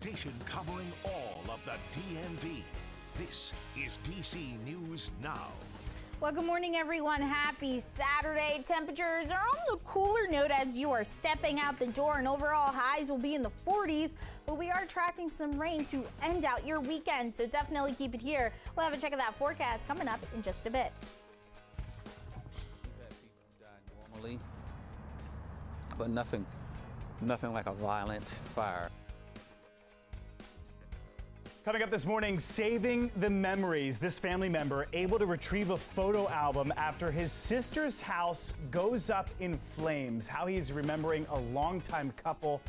station covering all of the DMV. This is DC News Now. Well, good morning, everyone. Happy Saturday. Temperatures are on the cooler note as you are stepping out the door, and overall highs will be in the 40s, but we are tracking some rain to end out your weekend, so definitely keep it here. We'll have a check of that forecast coming up in just a bit. We've had people who die normally, but nothing like a violent fire. Coming up this morning, saving the memories. This family member able to retrieve a photo album after his sister's house goes up in flames. How he's remembering a longtime couple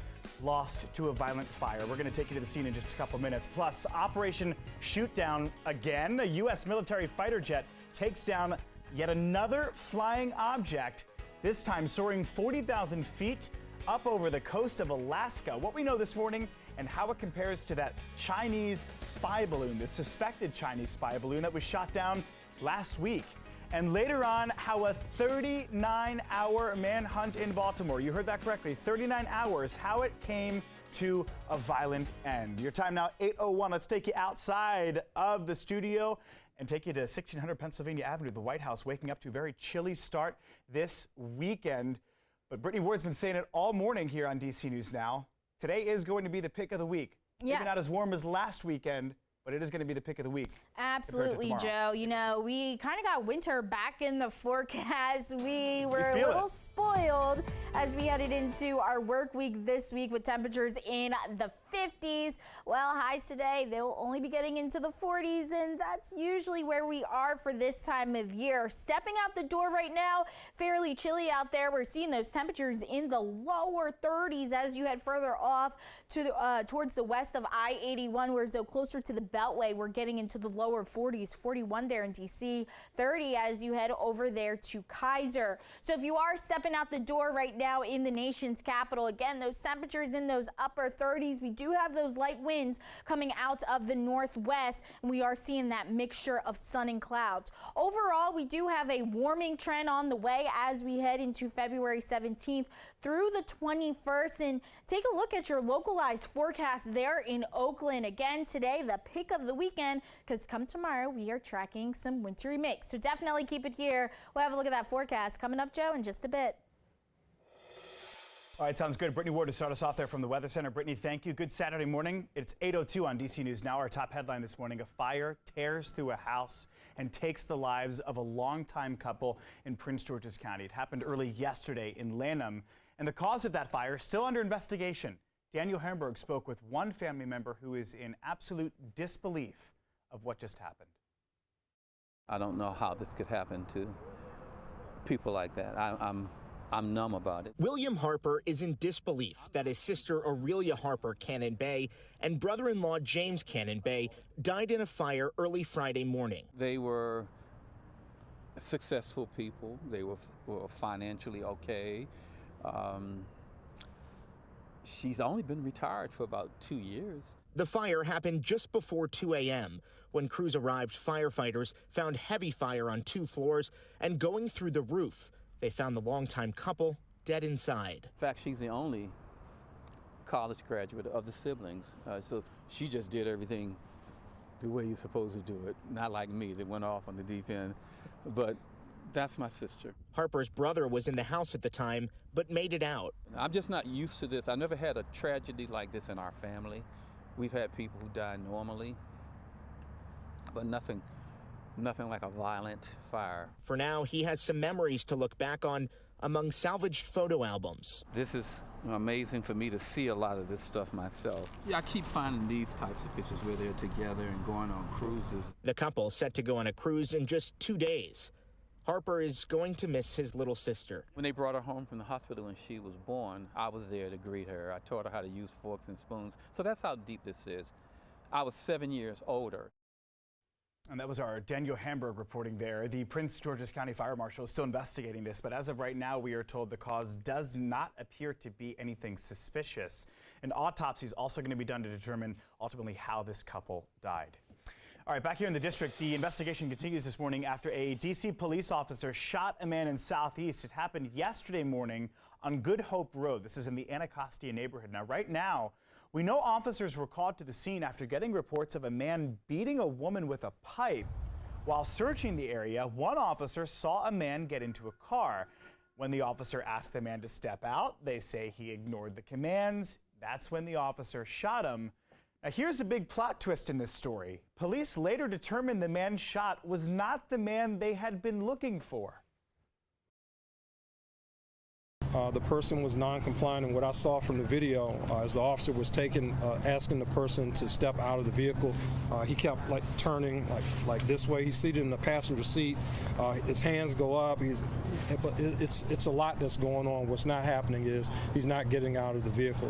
lost to a violent fire. We're going to take you to the scene in just a couple minutes. Plus, Operation Shootdown again. A U.S. military fighter jet takes down yet another flying object, this time soaring 40,000 feet up over the coast of Alaska. What we know this morning and how it compares to that Chinese spy balloon, the suspected Chinese spy balloon that was shot down last week. And later on, how a 39-hour manhunt in Baltimore, you heard that correctly, 39 hours, how it came to a violent end. Your time now, 8:01. Let's take you outside of the studio and take you to 1600 Pennsylvania Avenue, the White House, waking up to a very chilly start this weekend. But Brittany Ward's been saying it all morning here on DC News Now. Today is going to be the pick of the week. Yeah. Maybe not as warm as last weekend, but it is going to be the pick of the week. Absolutely, Joe. You know, we kind of got winter back in the forecast. We were a little spoiled as we headed into our work week this week with temperatures in the 50s. Well, highs today, they'll only be getting into the 40s, and that's usually where we are for this time of year. Stepping out the door right now, fairly chilly out there. We're seeing those temperatures in the lower 30s as you head further off to towards the west of I-81, whereas though closer to the Beltway, we're getting into the lower 40s, 41 there in DC, 30 as you head over there to Kaiser. So if you are stepping out the door right now in the nation's capital, again, those temperatures in those upper 30s, we do have those light winds coming out of the northwest, and we are seeing that mixture of sun and clouds. Overall, we do have a warming trend on the way as we head into February 17th through the 21st, and take a look at your localized forecast there in Oakland. Again, today, the pick of the weekend, because come tomorrow, we are tracking some wintry mix. So definitely keep it here. We'll have a look at that forecast coming up, Joe, in just a bit. All right, sounds good. Brittany Ward to start us off there from the Weather Center. Brittany, thank you. Good Saturday morning. It's 8:02 on DC News Now. Our top headline this morning: a fire tears through a house and takes the lives of a longtime couple in Prince George's County. It happened early yesterday in Lanham, and the cause of that fire is still under investigation. Daniel Hamburg spoke with one family member who is in absolute disbelief of what just happened. I don't know how this could happen to people like that. I'm numb about it. William Harper is in disbelief that his sister Aurelia Harper Cannon Bay and brother-in-law James Cannon Bay died in a fire early Friday morning. They were successful people. They were financially okay. She's only been retired for about 2 years. The fire happened just before 2 a.m. When crews arrived, firefighters found heavy fire on 2 floors and going through the roof. They found the longtime couple dead inside. In fact, she's the only college graduate of the siblings. So she just did everything the way you're supposed to do it. Not like me that went off on the deep end, but that's my sister. Harper's brother was in the house at the time, but made it out. I'm just not used to this. I never had a tragedy like this in our family. We've had people who die normally, but nothing like a violent fire. For now, he has some memories to look back on among salvaged photo albums. This is amazing for me to see a lot of this stuff myself. Yeah, I keep finding these types of pictures where they're together and going on cruises. The couple set to go on a cruise in just 2 days. Harper is going to miss his little sister. When they brought her home from the hospital when she was born, I was there to greet her. I taught her how to use forks and spoons. So that's how deep this is. I was 7 years older. And that was our Daniel Hamburg reporting there. The Prince George's County Fire Marshal is still investigating this, but as of right now, we are told the cause does not appear to be anything suspicious. An autopsy is also going to be done to determine ultimately how this couple died. All right, back here in the district, the investigation continues this morning after a D.C. police officer shot a man in Southeast. It happened yesterday morning on Good Hope Road. This is in the Anacostia neighborhood. Now, right now, We know officers were called to the scene after getting reports of a man beating a woman with a pipe. While searching the area, one officer saw a man get into a car. When the officer asked the man to step out, they say he ignored the commands. That's when the officer shot him. Now, here's a big plot twist in this story. Police later determined the man shot was not the man they had been looking for. The person was non-compliant, and what I saw from the video as the officer was asking the person to step out of the vehicle, he kept turning like this way. He's seated in the passenger seat. His hands go up. It's a lot that's going on. What's not happening is he's not getting out of the vehicle.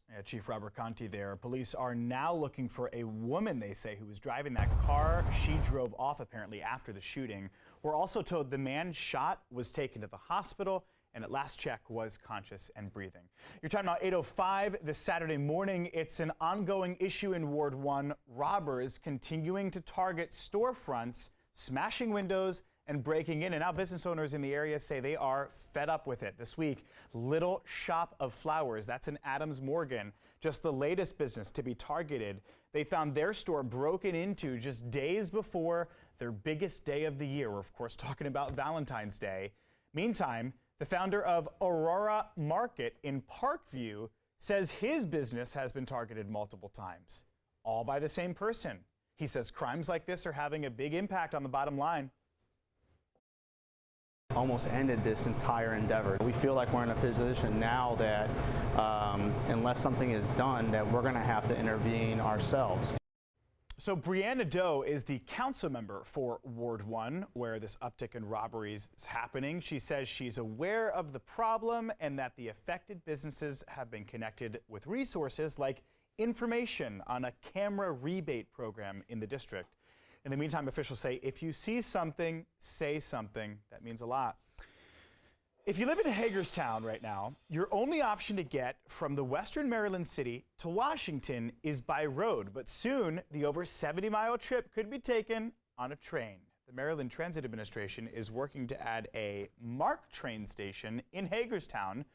Yeah, Chief Robert Conti there. Police are now looking for a woman, they say, who was driving that car. She drove off apparently after the shooting. We're also told the man shot was taken to the hospital and at last check was conscious and breathing. Your time now 8:05 this Saturday morning. It's an ongoing issue in Ward 1. Robbers continuing to target storefronts, smashing windows and breaking in. And now business owners in the area say they are fed up with it. This week, Little Shop of Flowers, that's in Adams Morgan, just the latest business to be targeted. They found their store broken into just days before their biggest day of the year. We're, of course, talking about Valentine's Day. Meantime, the founder of Aurora Market in Parkview says his business has been targeted multiple times, all by the same person. He says crimes like this are having a big impact on the bottom line. Almost ended this entire endeavor. We feel like we're in a position now that unless something is done, that we're going to have to intervene ourselves. So Brianna Doe is the council member for Ward 1, where this uptick in robberies is happening. She says she's aware of the problem and that the affected businesses have been connected with resources like information on a camera rebate program in the district. In the meantime, officials say if you see something, say something. That means a lot. If you live in Hagerstown right now, your only option to get from the western Maryland city to Washington is by road. But soon, the over 70-mile trip could be taken on a train. The Maryland Transit Administration is working to add a MARC train station in Hagerstown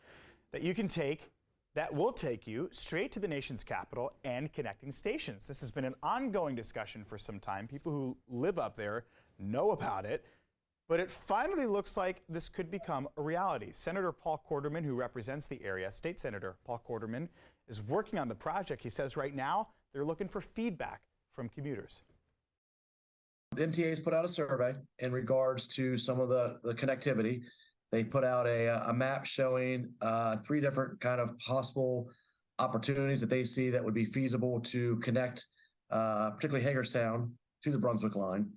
that you can take that will take you straight to the nation's capital and connecting stations. This has been an ongoing discussion for some time. People who live up there know about it. But it finally looks like this could become a reality. Senator Paul Quarterman, who represents the area, State Senator Paul Quarterman, is working on the project. He says right now they're looking for feedback from commuters. The MTA has put out a survey in regards to some of the connectivity. They put out a map showing 3 different kind of possible opportunities that they see that would be feasible to connect, particularly Hagerstown, to the Brunswick line.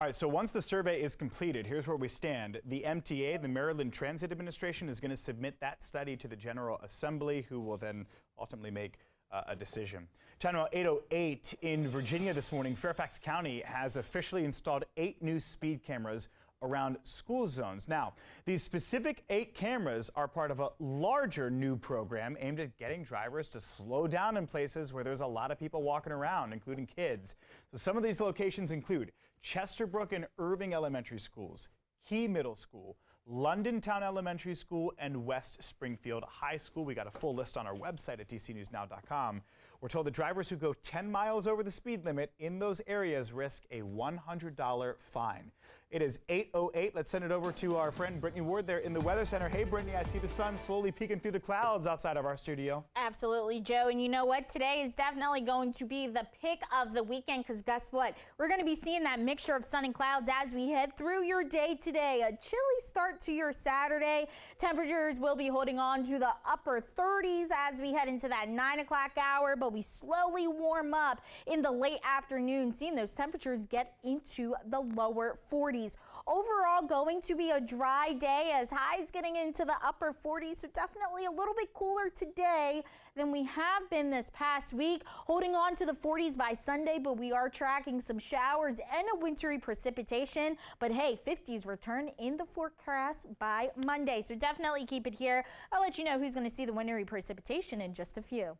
All right, so once the survey is completed, here's where we stand. The MTA, the Maryland Transit Administration, is going to submit that study to the General Assembly, who will then ultimately make a decision. Channel 808 in Virginia this morning, Fairfax County has officially installed 8 new speed cameras around school zones. Now, these specific 8 cameras are part of a larger new program aimed at getting drivers to slow down in places where there's a lot of people walking around, including kids. So some of these locations include Chesterbrook and Irving Elementary Schools, Key Middle School, London Town Elementary School, and West Springfield High School. We got a full list on our website at dcnewsnow.com. We're told that drivers who go 10 miles over the speed limit in those areas risk a $100 fine. It is 8:08. Let's send it over to our friend Brittany Ward there in the Weather Center. Hey, Brittany, I see the sun slowly peeking through the clouds outside of our studio. Absolutely, Joe. And you know what? Today is definitely going to be the pick of the weekend because guess what? We're going to be seeing that mixture of sun and clouds as we head through your day today. A chilly start to your Saturday. Temperatures will be holding on to the upper 30s as we head into that 9 o'clock hour, but we slowly warm up in the late afternoon, seeing those temperatures get into the lower 40s. Overall, going to be a dry day as highs getting into the upper 40s, so definitely a little bit cooler today than we have been this past week. Holding on to the 40s by Sunday, but we are tracking some showers and a wintry precipitation. But hey, 50s return in the forecast by Monday, so definitely keep it here. I'll let you know who's going to see the wintry precipitation in just a few.